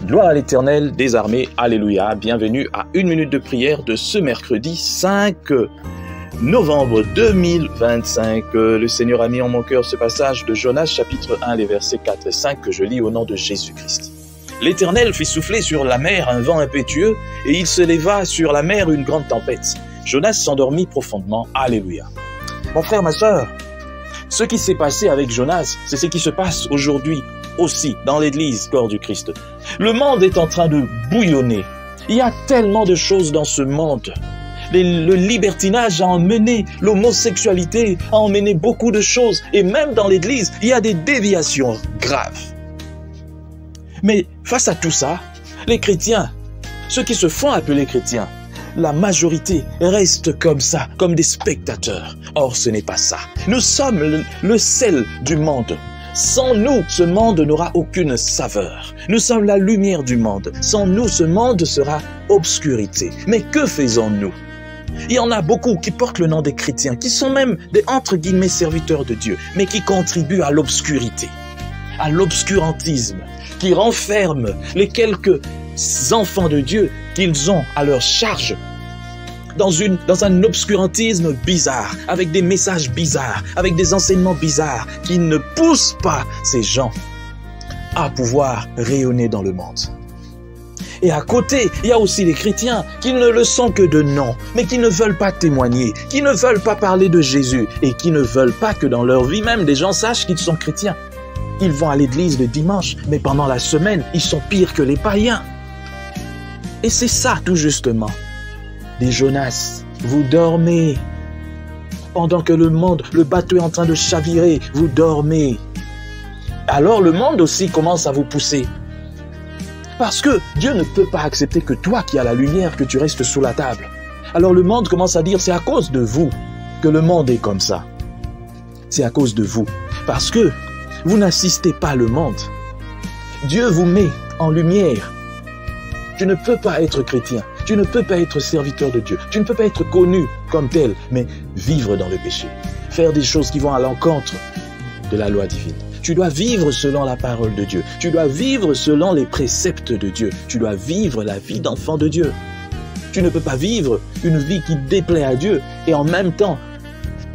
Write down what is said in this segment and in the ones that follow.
Gloire à l'Éternel des armées, alléluia, bienvenue à une minute de prière de ce mercredi 5 novembre 2025. Le Seigneur a mis en mon cœur ce passage de Jonas chapitre 1, les versets 4 et 5 que je lis au nom de Jésus-Christ. L'Éternel fit souffler sur la mer un vent impétueux et il se leva sur la mer une grande tempête. Jonas s'endormit profondément, alléluia. Mon frère, ma sœur, ce qui s'est passé avec Jonas, c'est ce qui se passe aujourd'hui aussi dans l'église corps du Christ. Le monde est en train de bouillonner. Il y a tellement de choses dans ce monde. Le libertinage a emmené l'homosexualité, a emmené beaucoup de choses. Et même dans l'église, il y a des déviations graves. Mais face à tout ça, les chrétiens, ceux qui se font appeler chrétiens, la majorité reste comme ça, comme des spectateurs. Or, ce n'est pas ça. Nous sommes le sel du monde. Sans nous, ce monde n'aura aucune saveur. Nous sommes la lumière du monde. Sans nous, ce monde sera obscurité. Mais que faisons-nous? Il y en a beaucoup qui portent le nom des chrétiens, qui sont même des entre guillemets serviteurs de Dieu, mais qui contribuent à l'obscurité, à l'obscurantisme, qui renferment les quelques enfants de Dieu qu'ils ont à leur charge dans un obscurantisme bizarre, avec des messages bizarres, avec des enseignements bizarres qui ne poussent pas ces gens à pouvoir rayonner dans le monde. Et à côté, il y a aussi les chrétiens qui ne le sont que de nom, mais qui ne veulent pas témoigner, qui ne veulent pas parler de Jésus et qui ne veulent pas que dans leur vie même, des gens sachent qu'ils sont chrétiens. Ils vont à l'église le dimanche, mais pendant la semaine, ils sont pires que les païens. Et c'est ça tout justement. Des Jonas, vous dormez. Pendant que le monde, le bateau est en train de chavirer, vous dormez. Alors le monde aussi commence à vous pousser. Parce que Dieu ne peut pas accepter que toi qui as la lumière, que tu restes sous la table. Alors le monde commence à dire, c'est à cause de vous que le monde est comme ça. C'est à cause de vous. Parce que vous n'assistez pas le monde. Dieu vous met en lumière. Tu ne peux pas être chrétien. Tu ne peux pas être serviteur de Dieu. Tu ne peux pas être connu comme tel, mais vivre dans le péché. Faire des choses qui vont à l'encontre de la loi divine. Tu dois vivre selon la parole de Dieu. Tu dois vivre selon les préceptes de Dieu. Tu dois vivre la vie d'enfant de Dieu. Tu ne peux pas vivre une vie qui déplaît à Dieu et en même temps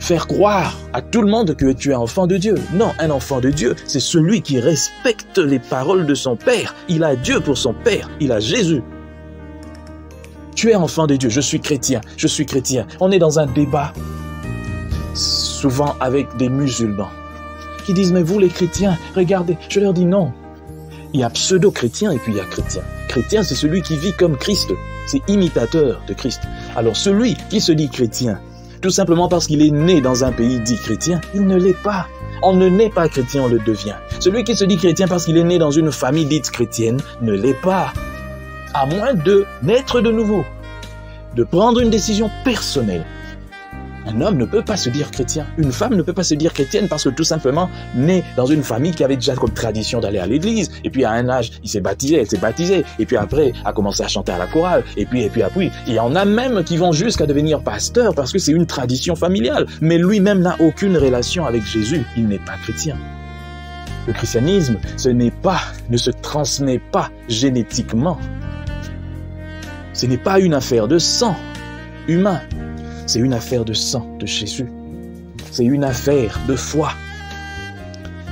faire croire à tout le monde que tu es enfant de Dieu. Non, un enfant de Dieu, c'est celui qui respecte les paroles de son Père. Il a Dieu pour son Père. Il a Jésus. Tu es enfant de Dieu, je suis chrétien, je suis chrétien. On est dans un débat, souvent avec des musulmans, qui disent, mais vous les chrétiens, regardez, je leur dis non. Il y a pseudo-chrétien et puis il y a chrétien. Chrétien, c'est celui qui vit comme Christ, c'est imitateur de Christ. Alors celui qui se dit chrétien, tout simplement parce qu'il est né dans un pays dit chrétien, il ne l'est pas. On ne naît pas chrétien, on le devient. Celui qui se dit chrétien parce qu'il est né dans une famille dite chrétienne, ne l'est pas. À moins de naître de nouveau, de prendre une décision personnelle. Un homme ne peut pas se dire chrétien. Une femme ne peut pas se dire chrétienne parce que tout simplement, né dans une famille qui avait déjà comme tradition d'aller à l'église. Et puis à un âge, il s'est baptisé, elle s'est baptisée. Et puis après, a commencé à chanter à la chorale. Et puis. Il y en a même qui vont jusqu'à devenir pasteur parce que c'est une tradition familiale. Mais lui-même n'a aucune relation avec Jésus. Il n'est pas chrétien. Le christianisme, ne se transmet pas génétiquement. Ce n'est pas une affaire de sang humain, c'est une affaire de sang de Jésus. C'est une affaire de foi.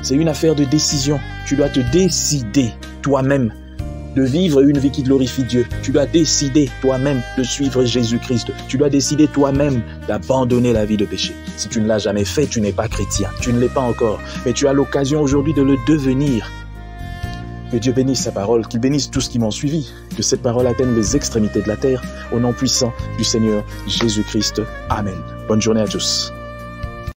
C'est une affaire de décision. Tu dois te décider toi-même de vivre une vie qui glorifie Dieu. Tu dois décider toi-même de suivre Jésus-Christ. Tu dois décider toi-même d'abandonner la vie de péché. Si tu ne l'as jamais fait, tu n'es pas chrétien. Tu ne l'es pas encore, mais tu as l'occasion aujourd'hui de le devenir. Que Dieu bénisse sa parole, qu'il bénisse tous qui m'ont suivi, que cette parole atteigne les extrémités de la terre, au nom puissant du Seigneur Jésus-Christ. Amen. Bonne journée à tous.